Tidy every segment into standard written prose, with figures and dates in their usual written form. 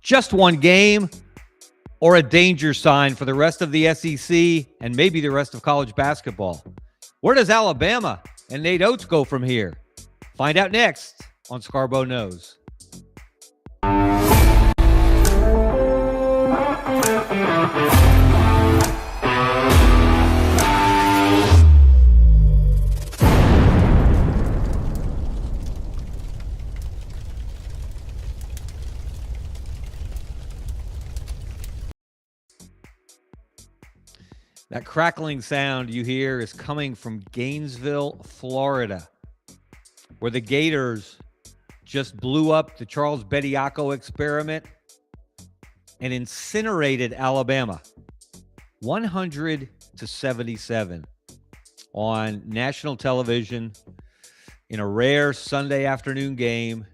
Just one game or a danger sign for the rest of the SEC and maybe the rest of college basketball? Where does Alabama and Nate Oates go from here? Find out next on Scarbo Knows. That crackling sound you hear is coming from Gainesville, Florida, where the Gators just blew up the Charles Bediako experiment and incinerated Alabama 100-77 on national television in a rare Sunday afternoon game.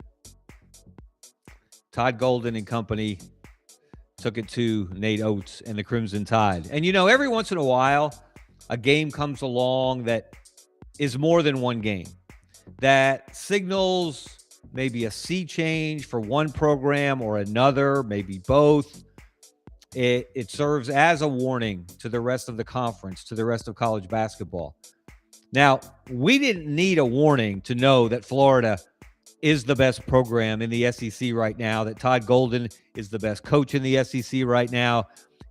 Todd Golden and company took it to Nate Oates and the Crimson Tide. And, every once in a while, a game comes along that is more than one game, that signals maybe a sea change for one program or another, maybe both. It serves as a warning to the rest of the conference, to the rest of college basketball. Now, we didn't need a warning to know that Florida is the best program in the SEC right now, that Todd Golden is the best coach in the SEC right now.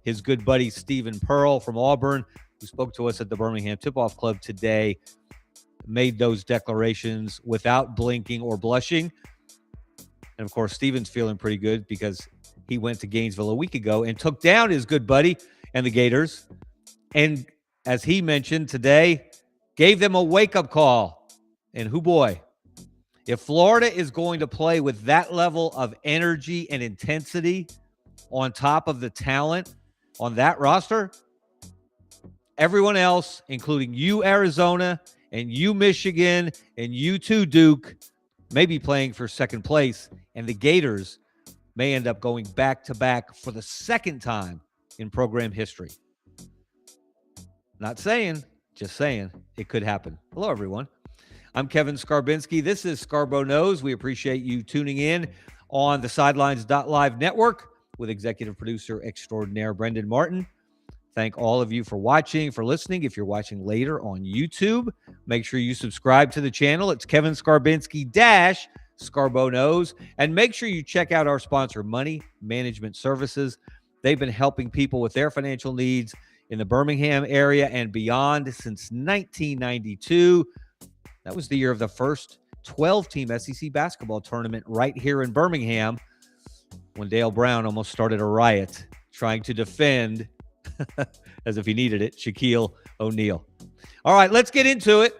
His good buddy Stephen Pearl from Auburn, who spoke to us at the Birmingham Tip-Off Club today, made those declarations without blinking or blushing. And, of course, Stephen's feeling pretty good because he went to Gainesville a week ago and took down his good buddy and the Gators. And as he mentioned today, gave them a wake-up call. And hoo boy, if Florida is going to play with that level of energy and intensity on top of the talent on that roster, everyone else, including you, Arizona, and you, Michigan, and you too, Duke, may be playing for second place, and the Gators may end up going back-to-back for the second time in program history. Not saying, just saying, it could happen. Hello, everyone. I'm Kevin Skarbinski. This is Scarbo Knows. We appreciate you tuning in on the Sidelines.live network with executive producer extraordinaire Brendan Martin. Thank all of you for watching, for listening. If you're watching later on YouTube, make sure you subscribe to the channel. It's Kevin Skarbinski Scarbo Knows. And make sure you check out our sponsor, Money Management Services. They've been helping people with their financial needs in the Birmingham area and beyond since 1992. That was the year of the first 12-team SEC basketball tournament right here in Birmingham when Dale Brown almost started a riot trying to defend, as if he needed it, Shaquille O'Neal. All right, let's get into it.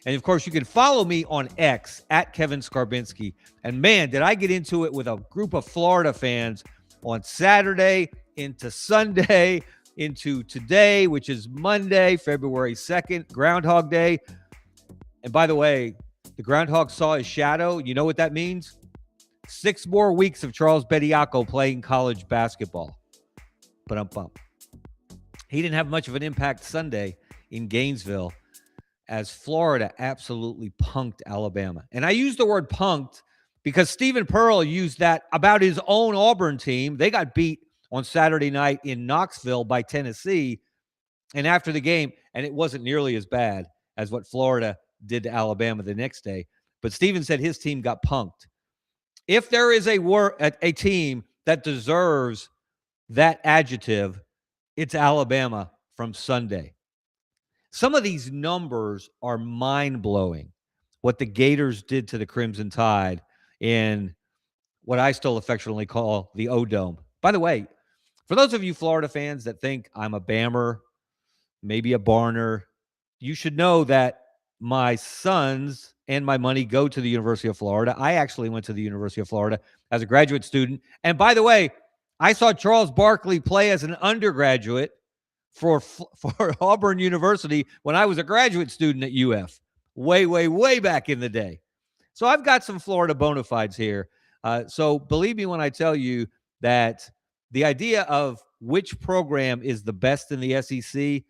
And, of course, you can follow me on X at Kevin Skarbinski. And, man, did I get into it with a group of Florida fans on Saturday into Sunday into today, which is Monday, February 2nd, Groundhog Day. And by the way, the groundhog saw his shadow. You know what that means? 6 more weeks of Charles Bediako playing college basketball. Ba-dum-bum. He didn't have much of an impact Sunday in Gainesville as Florida absolutely punked Alabama. And I use the word punked because Stephen Pearl used that about his own Auburn team. They got beat on Saturday night in Knoxville by Tennessee. And after the game, and it wasn't nearly as bad as what Florida did to Alabama the next day. But Stephen said his team got punked. If there is a team that deserves that adjective, it's Alabama from Sunday. Some of these numbers are mind-blowing, what the Gators did to the Crimson Tide in what I still affectionately call the O-Dome. By the way, for those of you Florida fans that think I'm a Bammer, maybe a Barner, you should know that my sons and my money go to the University of Florida. I actually went to the University of Florida as a graduate student. And by the way, I saw Charles Barkley play as an undergraduate for Auburn University when I was a graduate student at UF, way back in the day. So I've got some Florida bona fides here. So believe me when I tell you that the idea of which program is the best in the SEC,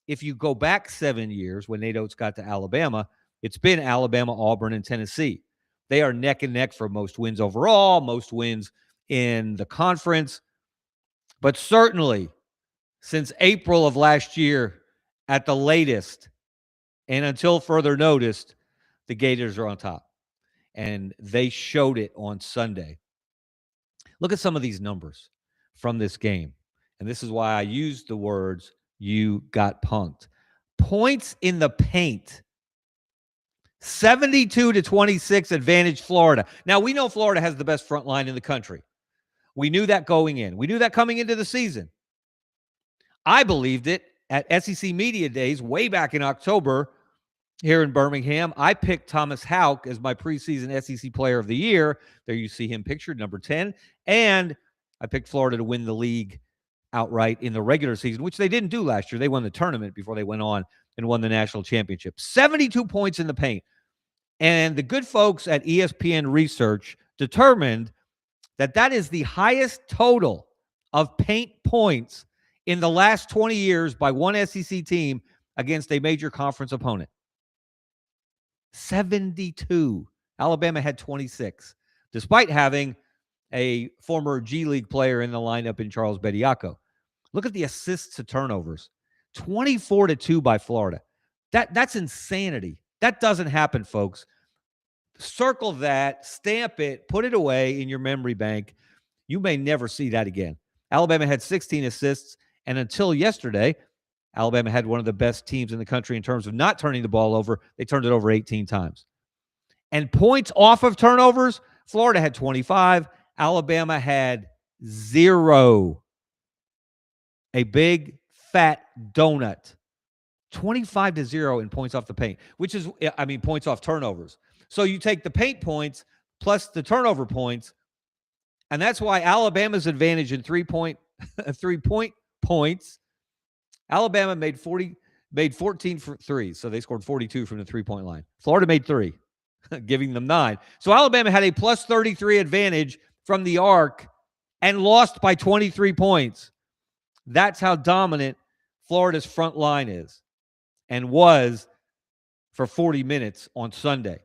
if you go back 7 years when Nate Oates got to Alabama, it's been Alabama, Auburn, and Tennessee. They are neck and neck for most wins overall, most wins in the conference, but certainly since April of last year at the latest, and until further notice, the Gators are on top. And they showed it on Sunday. Look at some of these numbers from this game. And this is why I used the words, you got punked. Points in the paint. 72-26 advantage Florida. Now, we know Florida has the best front line in the country. We knew that going in. We knew that coming into the season. I believed it at SEC Media Days way back in October here in Birmingham. I picked Thomas Houck as my preseason SEC Player of the Year. There you see him pictured, number 10. And I picked Florida to win the league outright in the regular season, which they didn't do last year. They won the tournament before they went on and won the national championship. 72 points in the paint. And the good folks at ESPN Research determined that that is the highest total of paint points in the last 20 years by one SEC team against a major conference opponent. 72. Alabama had 26, despite having a former G League player in the lineup in Charles Bediako. Look at the assists to turnovers. 24-2 by Florida. That's insanity. That doesn't happen, folks. Circle that, stamp it, put it away in your memory bank. You may never see that again. Alabama had 16 assists, and until yesterday, Alabama had one of the best teams in the country in terms of not turning the ball over. They turned it over 18 times. And points off of turnovers, Florida had 25. Alabama had 0. A big, fat donut. 25-0 in points off the paint, which is, points off turnovers. So you take the paint points plus the turnover points, and that's why Alabama's advantage in three-point points. Alabama made 14 for threes, so they scored 42 from the three-point line. Florida made 3, giving them 9. So Alabama had a plus 33 advantage from the arc and lost by 23 points. That's how dominant Florida's front line is and was for 40 minutes on Sunday.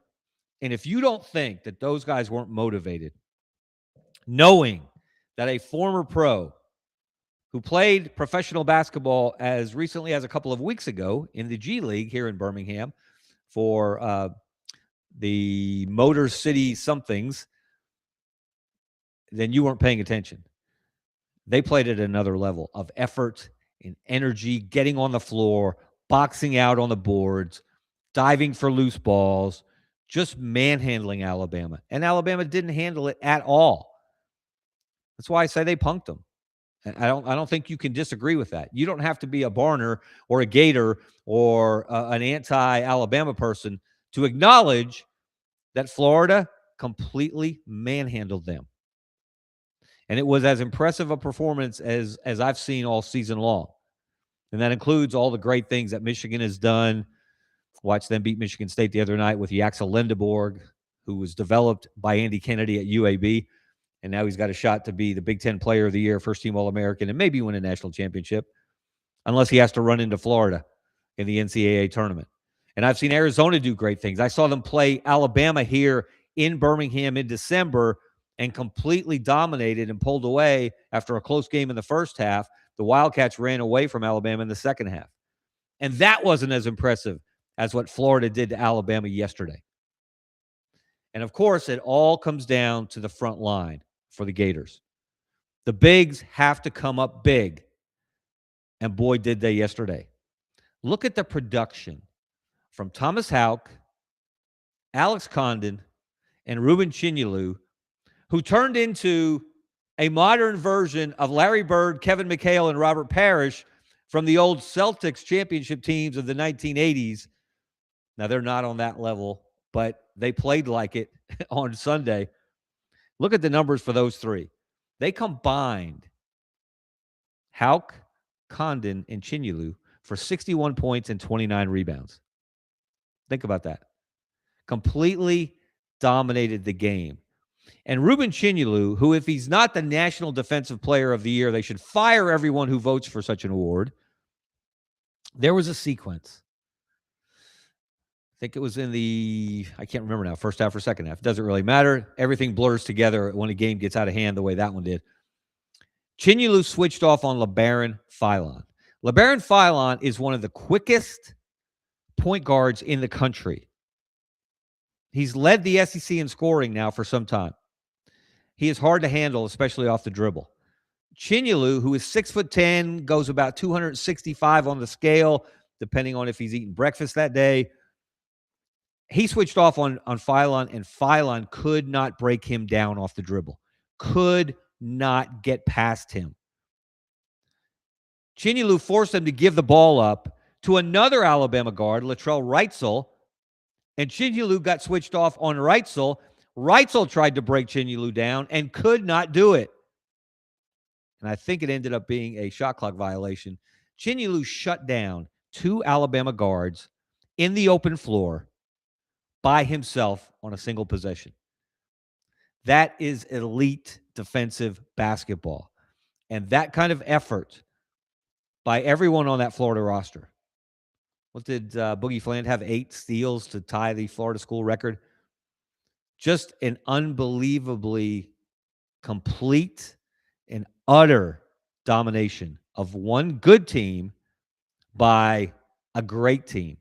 And if you don't think that those guys weren't motivated, knowing that a former pro who played professional basketball as recently as a couple of weeks ago in the G League here in Birmingham for the Motor City somethings, then you weren't paying attention. They played at another level of effort and energy, getting on the floor, boxing out on the boards, diving for loose balls, just manhandling Alabama. And Alabama didn't handle it at all. That's why I say they punked them. I don't think you can disagree with that. You don't have to be a Barner or a Gator or an anti-Alabama person to acknowledge that Florida completely manhandled them. And it was as impressive a performance as I've seen all season long. And that includes all the great things that Michigan has done. Watched them beat Michigan State the other night with Yaxel Lindeborg, who was developed by Andy Kennedy at UAB. And now he's got a shot to be the Big Ten Player of the Year, first-team All-American, and maybe win a national championship, unless he has to run into Florida in the NCAA tournament. And I've seen Arizona do great things. I saw them play Alabama here in Birmingham in December and completely dominated and pulled away after a close game in the first half. The Wildcats ran away from Alabama in the second half. And that wasn't as impressive as what Florida did to Alabama yesterday. And, of course, it all comes down to the front line for the Gators. The bigs have to come up big. And, boy, did they yesterday. Look at the production from Thomas Houck, Alex Condon, and Ruben Chinyelu, who turned into a modern version of Larry Bird, Kevin McHale, and Robert Parrish from the old Celtics championship teams of the 1980s. Now, they're not on that level, but they played like it on Sunday. Look at the numbers for those three. They combined Houck, Condon, and Chinyelu for 61 points and 29 rebounds. Think about that. Completely dominated the game. And Ruben Chinyelu, who, if he's not the National Defensive Player of the Year, they should fire everyone who votes for such an award. There was a sequence think it was in I can't remember now, first half or second half. Doesn't really matter. Everything blurs together when a game gets out of hand the way that one did. Chinyelu switched off on LeBaron Philon. LeBaron Philon is one of the quickest point guards in the country. He's led the SEC in scoring now for some time. He is hard to handle, especially off the dribble. Chinyelu, who is 6'10", goes about 265 on the scale, depending on if he's eating breakfast that day. He switched off on Philon, and Philon could not break him down off the dribble. Could not get past him. Chinyelu forced him to give the ball up to another Alabama guard, Latrell Wrightsell, and Chinyelu got switched off on Wrightsell. Wrightsell tried to break Chinyelu down and could not do it. And I think it ended up being a shot clock violation. Chinyelu shut down two Alabama guards in the open floor by himself on a single possession. That is elite defensive basketball. And that kind of effort by everyone on that Florida roster. What did Boogie Fland have? 8 steals to tie the Florida school record. Just an unbelievably complete and utter domination of one good team by a great team.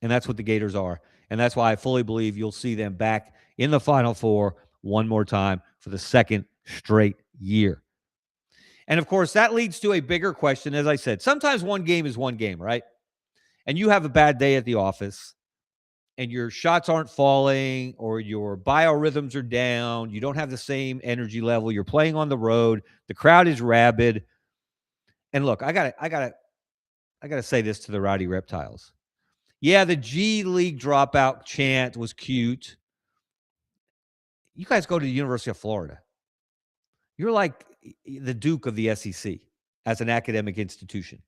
And that's what the Gators are. And that's why I fully believe you'll see them back in the Final Four one more time for the second straight year. And, of course, that leads to a bigger question. As I said, sometimes one game is one game, right? And you have a bad day at the office, and your shots aren't falling, or your biorhythms are down. You don't have the same energy level. You're playing on the road. The crowd is rabid. And look, I gotta say this to the Rowdy Reptiles. Yeah, the G League dropout chant was cute. You guys go to the University of Florida. You're like the Duke of the SEC as an academic institution.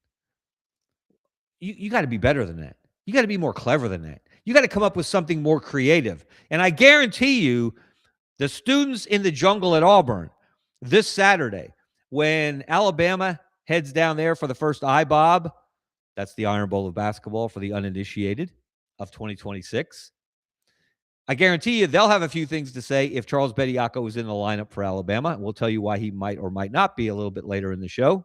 You got to be better than that. You got to be more clever than that. You got to come up with something more creative. And I guarantee you, the students in the jungle at Auburn this Saturday, when Alabama heads down there for the first IBOB, that's the Iron Bowl of basketball for the uninitiated of 2026. I guarantee you they'll have a few things to say if Charles Bediako is in the lineup for Alabama. And we'll tell you why he might or might not be a little bit later in the show.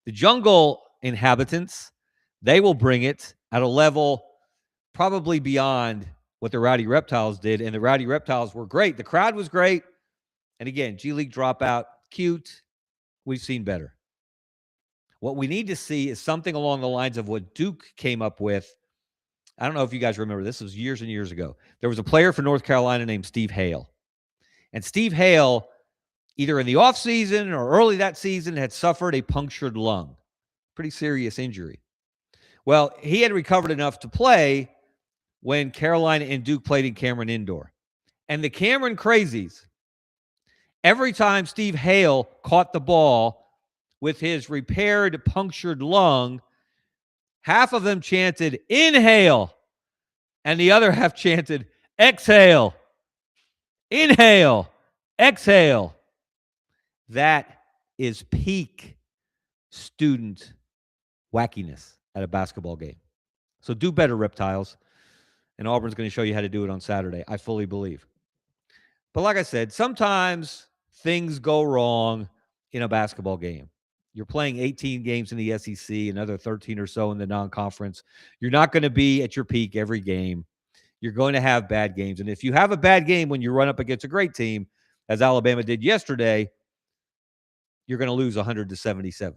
The jungle inhabitants, they will bring it at a level probably beyond what the Rowdy Reptiles did. And the Rowdy Reptiles were great. The crowd was great. And again, G League dropout, cute. We've seen better. What we need to see is something along the lines of what Duke came up with. I don't know if you guys remember. This was years and years ago. There was a player for North Carolina named Steve Hale. And Steve Hale, either in the offseason or early that season, had suffered a punctured lung. Pretty serious injury. Well, he had recovered enough to play when Carolina and Duke played in Cameron Indoor. And the Cameron Crazies, every time Steve Hale caught the ball with his repaired punctured lung, half of them chanted, "Inhale," and the other half chanted, "Exhale." Inhale, exhale. That is peak student wackiness at a basketball game. So do better, Reptiles. And Auburn's going to show you how to do it on Saturday, I fully believe. But like I said, sometimes things go wrong in a basketball game. You're playing 18 games in the SEC, another 13 or so in the non-conference. You're not going to be at your peak every game. You're going to have bad games. And if you have a bad game when you run up against a great team, as Alabama did yesterday, you're going to lose 100-77.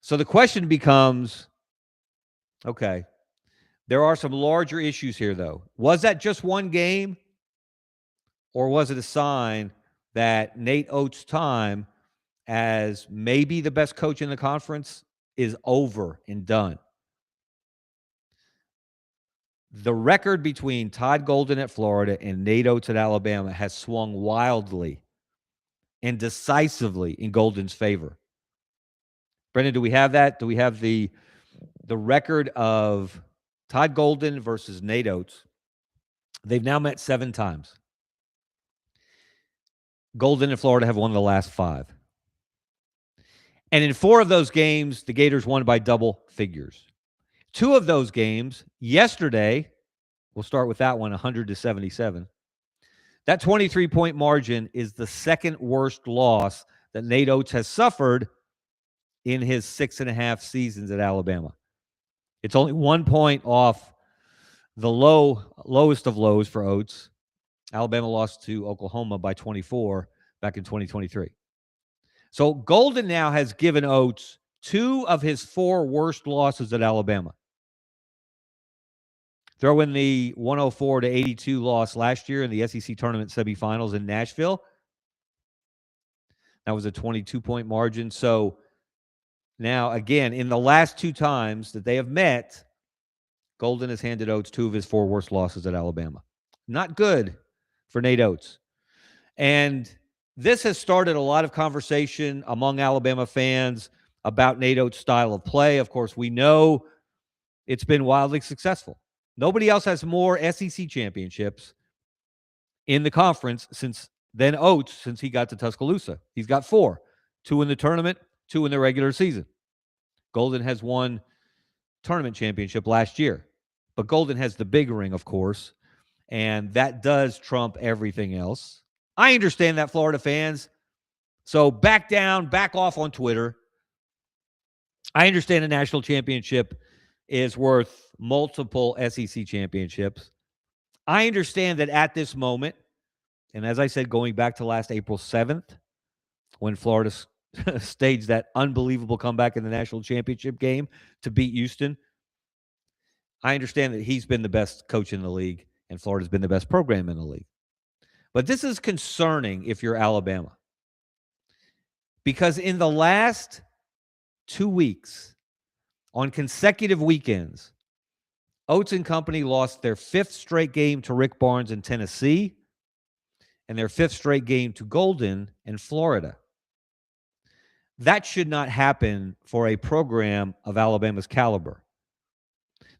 So the question becomes, okay, there are some larger issues here, though. Was that just one game? Or was it a sign that Nate Oates' time as maybe the best coach in the conference is over and done? The record between Todd Golden at Florida and Nate Oates at Alabama has swung wildly and decisively in Golden's favor. Brendan, do we have that? Do we have the record of Todd Golden versus Nate Oates? They've now met 7 times. Golden and Florida have won the last 5. And in 4 of those games, the Gators won by double figures. Two of those games yesterday, we'll start with that one, 100-77. That 23-point margin is the second worst loss that Nate Oates has suffered in his 6.5 seasons at Alabama. It's only 1 point off the lowest of lows for Oates. Alabama lost to Oklahoma by 24 back in 2023. So Golden now has given Oates 2 of his 4 worst losses at Alabama. Throw in the 104-82 loss last year in the SEC tournament semifinals in Nashville. That was a 22-point margin. So now, again, in the last 2 times that they have met, Golden has handed Oates 2 of his 4 worst losses at Alabama. Not good for Nate Oates. And this has started a lot of conversation among Alabama fans about Nate Oates' style of play. Of course, we know it's been wildly successful. Nobody else has more SEC championships in the conference than Oates since he got to Tuscaloosa. He's got 4, 2 in the tournament, 2 in the regular season. Golden has won tournament championship last year, but Golden has the big ring, of course, and that does trump everything else. I understand that, Florida fans. So back down, back off on Twitter. I understand a national championship is worth multiple SEC championships. I understand that at this moment, and as I said, going back to last April 7th, when Florida staged that unbelievable comeback in the national championship game to beat Houston, I understand that he's been the best coach in the league and Florida's been the best program in the league. But this is concerning if you're Alabama. Because in the last 2 weeks, on consecutive weekends, Oates and company lost their 5th straight game to Rick Barnes in Tennessee and their 5th straight game to Golden in Florida. That should not happen for a program of Alabama's caliber.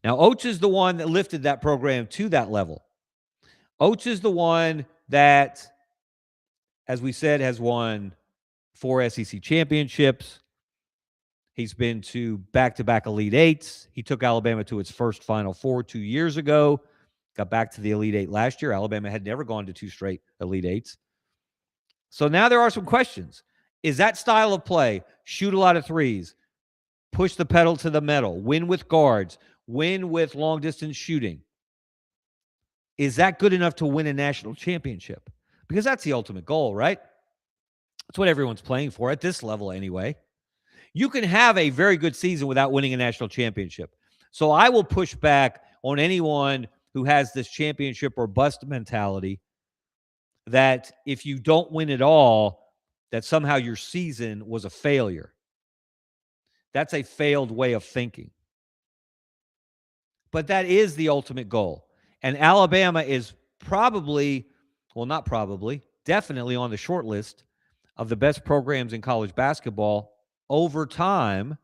Now, Oates is the one that lifted that program to that level. Oates is the one that, as we said, has won 4 SEC championships. He's been to back-to-back Elite Eights. He took Alabama to its first Final Four 2 years ago. Got back to the Elite Eight last year. Alabama had never gone to 2 straight Elite Eights. So now there are some questions. Is that style of play, shoot a lot of threes, push the pedal to the metal, win with guards, win with long-distance shooting, is that good enough to win a national championship? Because that's the ultimate goal, right? That's what everyone's playing for at this level anyway. You can have a very good season without winning a national championship. So I will push back on anyone who has this championship or bust mentality that if you don't win it all, that somehow your season was a failure. That's a failed way of thinking. But that is the ultimate goal. And Alabama is probably, well, not probably, definitely on the short list of the best programs in college basketball over time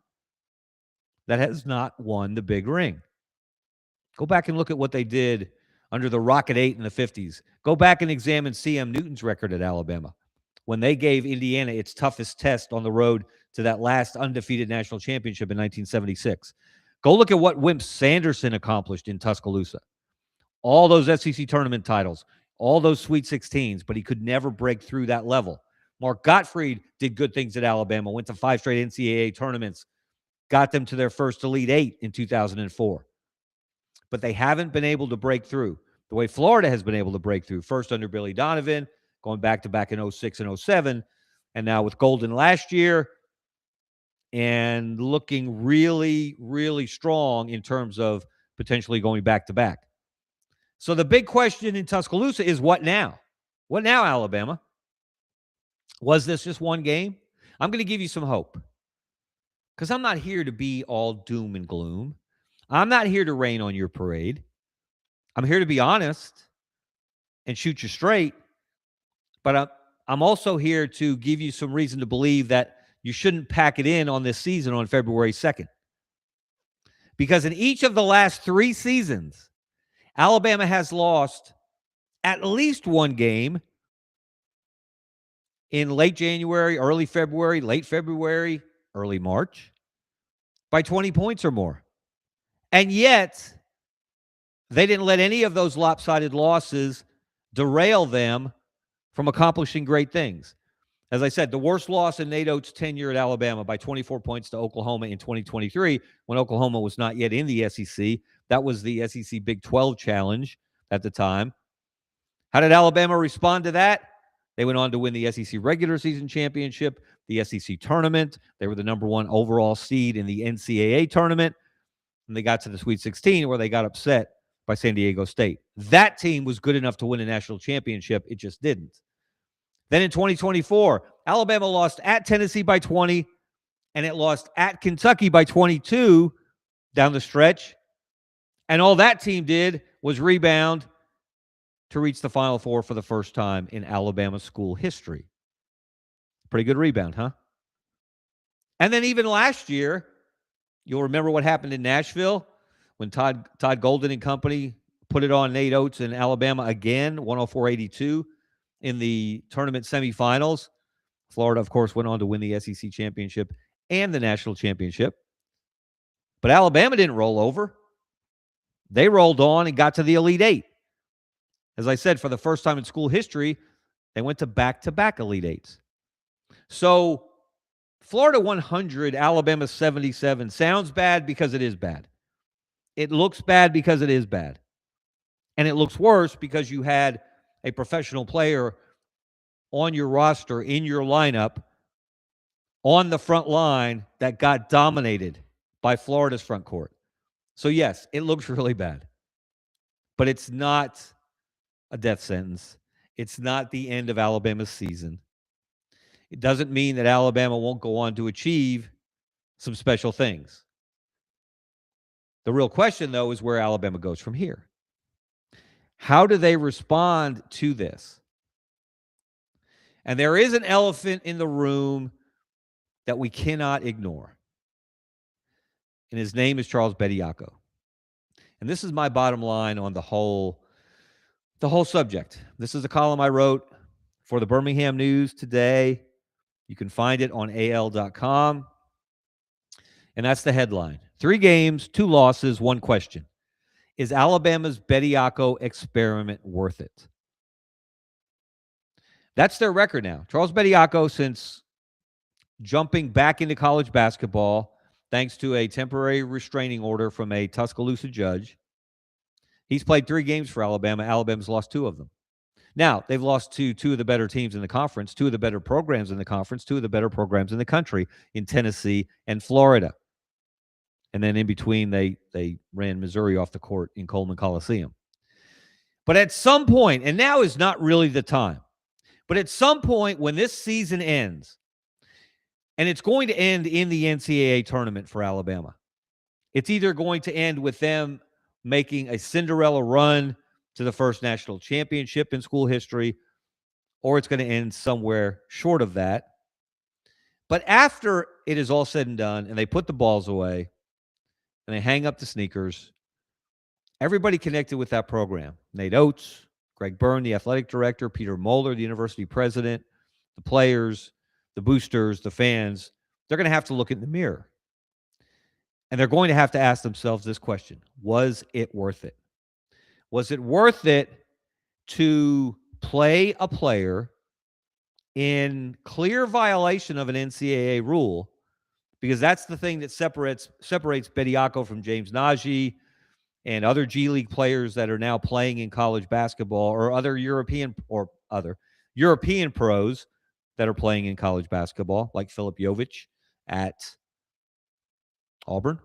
that has not won the big ring. Go back and look at what they did under the Rocket 8 in the 50s. Go back and examine C.M. Newton's record at Alabama when they gave Indiana its toughest test on the road to that last undefeated national championship in 1976. Go look at what Wimp Sanderson accomplished in Tuscaloosa. All those SEC tournament titles, all those Sweet 16s, but he could never break through that level. Mark Gottfried did good things at Alabama, went to 5 straight NCAA tournaments, got them to their first Elite Eight in 2004. But they haven't been able to break through the way Florida has been able to break through, first under Billy Donovan, going back in 06 and 07, and now with Golden last year, and looking really, really strong in terms of potentially going back-to-back. So the big question in Tuscaloosa is what now? What now, Alabama? Was this just one game? I'm going to give you some hope because I'm not here to be all doom and gloom. I'm not here to rain on your parade. I'm here to be honest and shoot you straight, but I'm also here to give you some reason to believe that you shouldn't pack it in on this season on February 2nd. Because in each of the last 3 seasons, Alabama has lost at least one game in late January, early February, late February, early March by 20 points or more. And yet, they didn't let any of those lopsided losses derail them from accomplishing great things. As I said, the worst loss in Nate Oates' tenure at Alabama by 24 points to Oklahoma in 2023, when Oklahoma was not yet in the SEC. That was the SEC Big 12 challenge at the time. How did Alabama respond to that? They went on to win the SEC regular season championship, the SEC tournament. They were the number one overall seed in the NCAA tournament. And they got to the Sweet 16 where they got upset by San Diego State. That team was good enough to win a national championship. It just didn't. Then in 2024, Alabama lost at Tennessee by 20, and it lost at Kentucky by 22 down the stretch. And all that team did was rebound to reach the Final Four for the first time in Alabama school history. Pretty good rebound, huh? And then even last year, you'll remember what happened in Nashville when Todd Golden and company put it on Nate Oates in Alabama again, 104-82 in the tournament semifinals. Florida, of course, went on to win the SEC championship and the national championship. But Alabama didn't roll over. They rolled on and got to the Elite Eight. As I said, for the first time in school history, they went to back-to-back Elite Eights. So Florida 100, Alabama 77 sounds bad because it is bad. It looks bad because it is bad. And it looks worse because you had a professional player on your roster, in your lineup, on the front line that got dominated by Florida's front court. So yes, it looks really bad. But it's not a death sentence. It's not the end of Alabama's season. It doesn't mean that Alabama won't go on to achieve some special things. The real question, though, is where Alabama goes from here. How do they respond to this? And there is an elephant in the room that we cannot ignore. And his name is Charles Bediako. And this is my bottom line on the whole subject. This is a column I wrote for the Birmingham News today. You can find it on al.com. And that's the headline. 3 games, 2 losses, 1 question. Is Alabama's Bediako experiment worth it? That's their record now. Charles Bediako, since jumping back into college basketball, thanks to a temporary restraining order from a Tuscaloosa judge, he's played 3 games for Alabama. Alabama's lost 2 of them. Now, they've lost to 2 of the better teams in the conference, 2 of the better programs in the conference, 2 of the better programs in the country in Tennessee and Florida. And then in between, they ran Missouri off the court in Coleman Coliseum. But at some point, and now is not really the time, but at some point when this season ends, and it's going to end in the NCAA tournament for Alabama, it's either going to end with them making a Cinderella run to the first national championship in school history, or it's going to end somewhere short of that. But after it is all said and done, and they put the balls away, and they hang up the sneakers, everybody connected with that program, Nate Oates, Greg Byrne, the athletic director, Peter Moeller, the university president, the players, the boosters, the fans, they're going to have to look in the mirror. And they're going to have to ask themselves this question: was it worth it? Was it worth it to play a player in clear violation of an NCAA rule? Because that's the thing that separates Bediako from James Najee and other G League players that are now playing in college basketball, or other European pros that are playing in college basketball, like Filip Jovic at Auburn.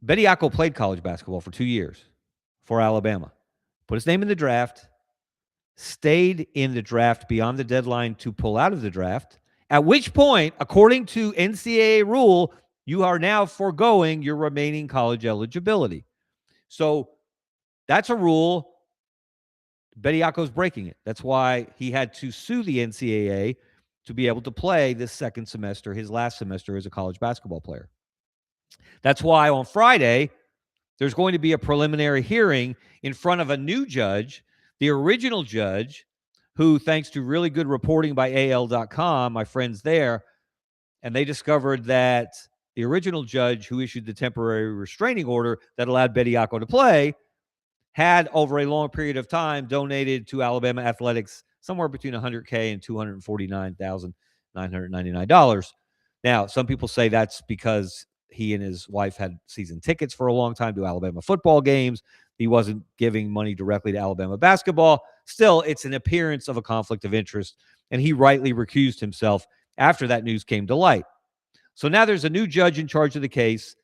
Bediako played college basketball for 2 years for Alabama, put his name in the draft, stayed in the draft beyond the deadline to pull out of the draft, at which point, according to NCAA rule, you are now foregoing your remaining college eligibility. So that's a rule. Bediako's breaking it. That's why he had to sue the NCAA to be able to play this second semester, his last semester as a college basketball player. That's why on Friday, there's going to be a preliminary hearing in front of a new judge, the original judge, who, thanks to really good reporting by AL.com, my friends there, and they discovered that the original judge who issued the temporary restraining order that allowed Bediako to play had, over a long period of time, donated to Alabama athletics somewhere between $100K and $249,999. Now, some people say that's because he and his wife had season tickets for a long time to Alabama football games. He wasn't giving money directly to Alabama basketball. Still, it's an appearance of a conflict of interest, and he rightly recused himself after that news came to light. So now there's a new judge in charge of the case.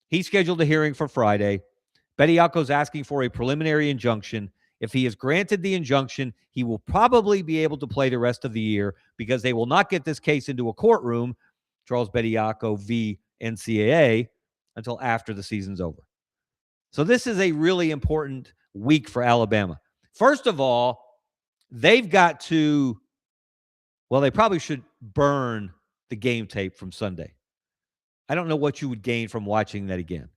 He scheduled a hearing for Friday. Bediako's asking for a preliminary injunction. If he is granted the injunction, he will probably be able to play the rest of the year because they will not get this case into a courtroom, Charles Bediako v. NCAA, until after the season's over. So this is a really important week for Alabama. First of all, they've got to, well, they probably should burn the game tape from Sunday. I don't know what you would gain from watching that again.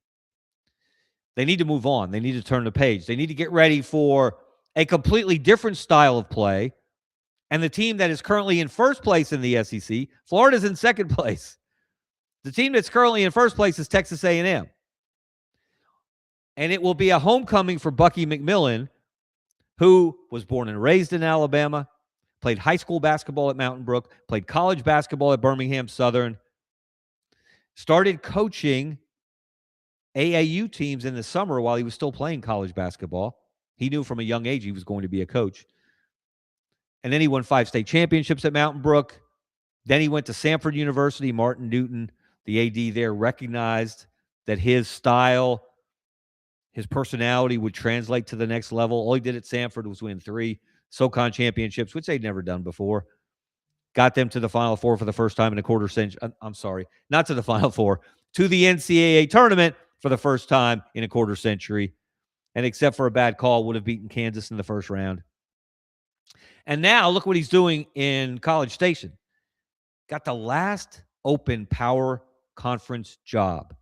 They need to move on. They need to turn the page. They need to get ready for a completely different style of play. And the team that is currently in first place in the SEC, Florida's in second place. The team that's currently in first place is Texas A&M. And it will be a homecoming for Bucky McMillan, who was born and raised in Alabama, played high school basketball at Mountain Brook, played college basketball at Birmingham Southern, started coaching AAU teams in the summer while he was still playing college basketball. He knew from a young age he was going to be a coach. And then he won 5 state championships at Mountain Brook. Then he went to Samford University. Martin Newton, the AD there, recognized that his style, his personality would translate to the next level. All he did at Samford was win 3 SoCon championships, which they'd never done before. Got them to the Final Four for the first time in a quarter century. I'm sorry, not to the Final Four, to the NCAA tournament for the first time in a quarter century. And except for a bad call, would have beaten Kansas in the first round. And now look what he's doing in College Station. Got the last open power conference job.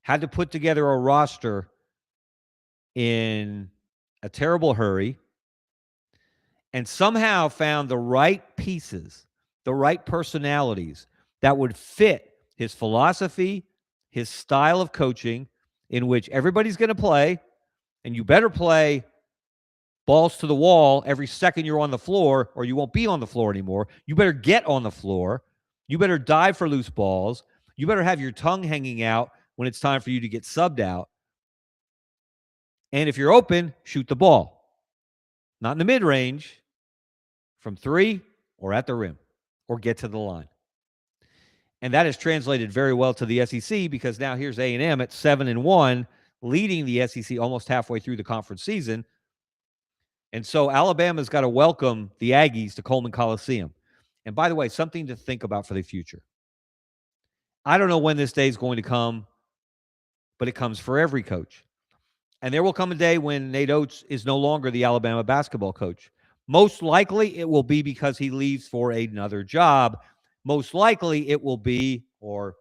Had to put together a roster in a terrible hurry and somehow found the right pieces, the right personalities that would fit his philosophy, his style of coaching, in which everybody's going to play, and you better play balls to the wall every second you're on the floor, or you won't be on the floor anymore. You better get on the floor. You better dive for loose balls. You better have your tongue hanging out when it's time for you to get subbed out. And if you're open, shoot the ball. Not in the mid-range, from 3 or at the rim, or get to the line. And that has translated very well to the SEC because now here's A&M at 7-1, leading the SEC almost halfway through the conference season. And so Alabama's got to welcome the Aggies to Coleman Coliseum. And by the way, something to think about for the future. I don't know when this day is going to come, but it comes for every coach. And there will come a day when Nate Oates is no longer the Alabama basketball coach. Most likely it will be because he leaves for another job. Most likely it will be, or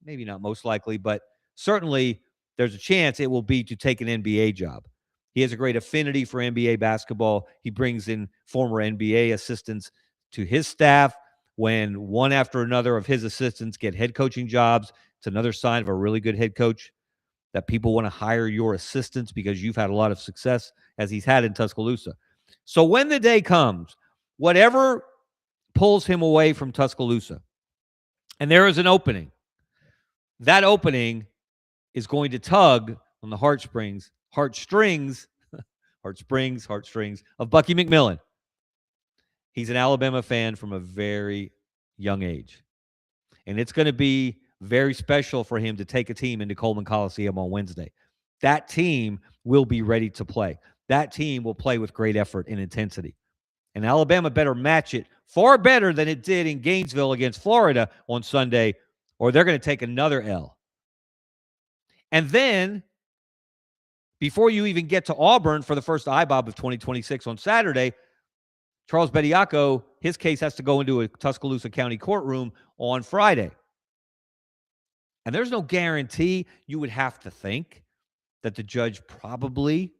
maybe not most likely, but certainly there's a chance it will be to take an NBA job. He has a great affinity for NBA basketball. He brings in former NBA assistants to his staff. When one after another of his assistants get head coaching jobs, it's another sign of a really good head coach, that people want to hire your assistants because you've had a lot of success, as he's had in Tuscaloosa. So when the day comes, whatever pulls him away from Tuscaloosa, and there is an opening, that opening is going to tug on the heartstrings of Bucky McMillan. He's an Alabama fan from a very young age. And it's going to be very special for him to take a team into Coleman Coliseum on Wednesday. That team will be ready to play. That team will play with great effort and intensity. And Alabama better match it far better than it did in Gainesville against Florida on Sunday, or they're going to take another L. And then, before you even get to Auburn for the first IBOB of 2026 on Saturday, Charles Bediako, his case has to go into a Tuscaloosa County courtroom on Friday. And there's no guarantee. You would have to think that the judge probably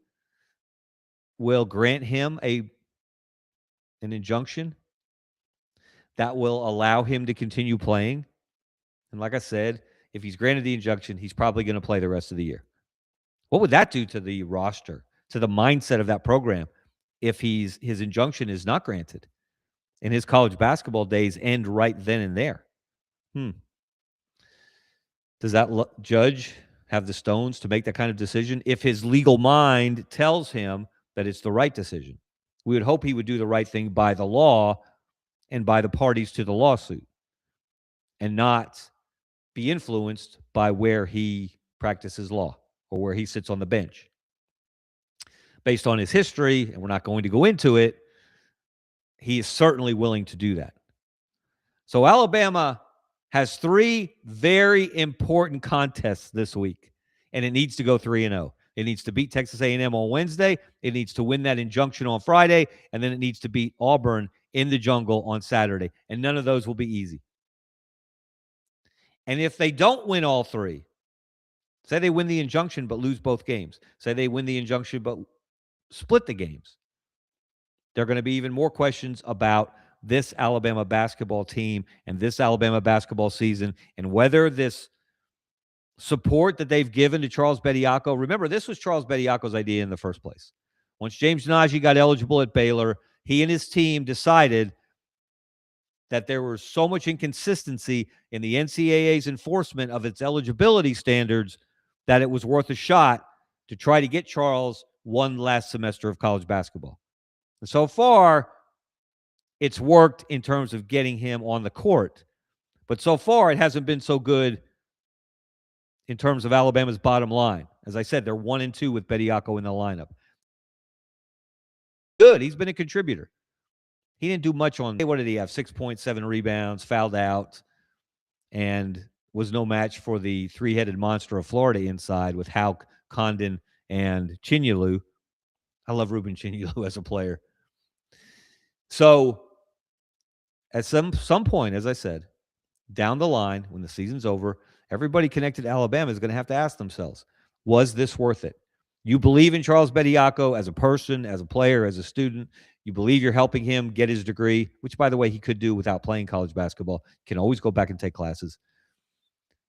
will grant him an injunction that will allow him to continue playing. And like I said, if he's granted the injunction, he's probably going to play the rest of the year. What would that do to the roster, to the mindset of that program, if his injunction is not granted and his college basketball days end right then and there? Does that judge have the stones to make that kind of decision if his legal mind tells him that it's the right decision? We would hope he would do the right thing by the law and by the parties to the lawsuit, and not be influenced by where he practices law or where he sits on the bench. Based on his history, and we're not going to go into it, he is certainly willing to do that. So Alabama has 3 very important contests this week, and it needs to go 3-0. It needs to beat Texas A&M on Wednesday. It needs to win that injunction on Friday, and then it needs to beat Auburn in the jungle on Saturday. And none of those will be easy. And if they don't win all 3, say they win the injunction but lose both games, say they win the injunction but split the games, there are going to be even more questions about this Alabama basketball team and this Alabama basketball season, and whether this support that they've given to Charles Bediako. Remember, this was Charles Bediako's idea in the first place. Once James Najee got eligible at Baylor, he and his team decided that there was so much inconsistency in the NCAA's enforcement of its eligibility standards that it was worth a shot to try to get Charles one last semester of college basketball. And so far, it's worked in terms of getting him on the court. But so far, it hasn't been so good in terms of Alabama's bottom line. As I said, they're 1-2 with Bediako in the lineup. Good. He's been a contributor. He didn't do much on, what did he have? 6.7 rebounds, fouled out, and was no match for the 3-headed monster of Florida inside with Houck, Condon, and Chinyelu. I love Ruben Chinyelu as a player. So at some point, as I said, down the line, when the season's over, everybody connected to Alabama is going to have to ask themselves, was this worth it? You believe in Charles Bediako as a person, as a player, as a student. You believe you're helping him get his degree, which, by the way, he could do without playing college basketball. He can always go back and take classes.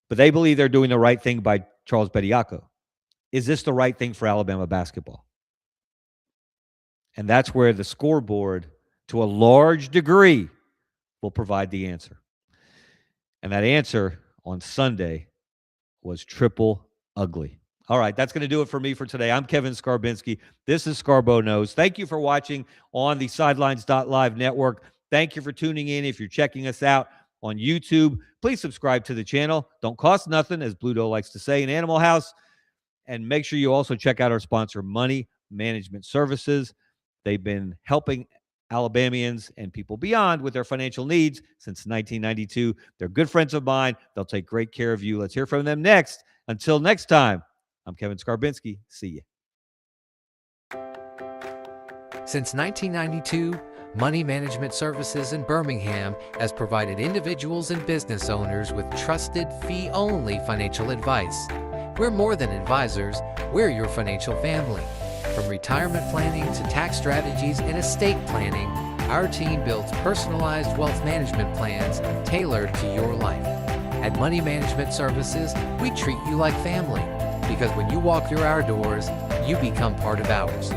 But they believe they're doing the right thing by Charles Bediako. Is this the right thing for Alabama basketball? And that's where the scoreboard, to a large degree, will provide the answer. And that answer on Sunday was triple ugly. All right, that's going to do it for me for today. I'm Kevin Skarbinski. This is Scarbo Knows. Thank you for watching on the Sidelines.live network. Thank you for tuning in. If you're checking us out on YouTube, please subscribe to the channel. Don't cost nothing, as Bluto likes to say in Animal House. And make sure you also check out our sponsor, Money Management Services. They've been helping Alabamians and people beyond with their financial needs since 1992. They're good friends of mine. They'll take great care of you. Let's hear from them next. Until next time, I'm Kevin Skarbinski. See you. Since 1992, Money Management Services in Birmingham has provided individuals and business owners with trusted, fee-only financial advice. We're more than advisors, we're your financial family. From retirement planning to tax strategies and estate planning, our team builds personalized wealth management plans tailored to your life. At Money Management Services, we treat you like family, because when you walk through our doors, you become part of ours.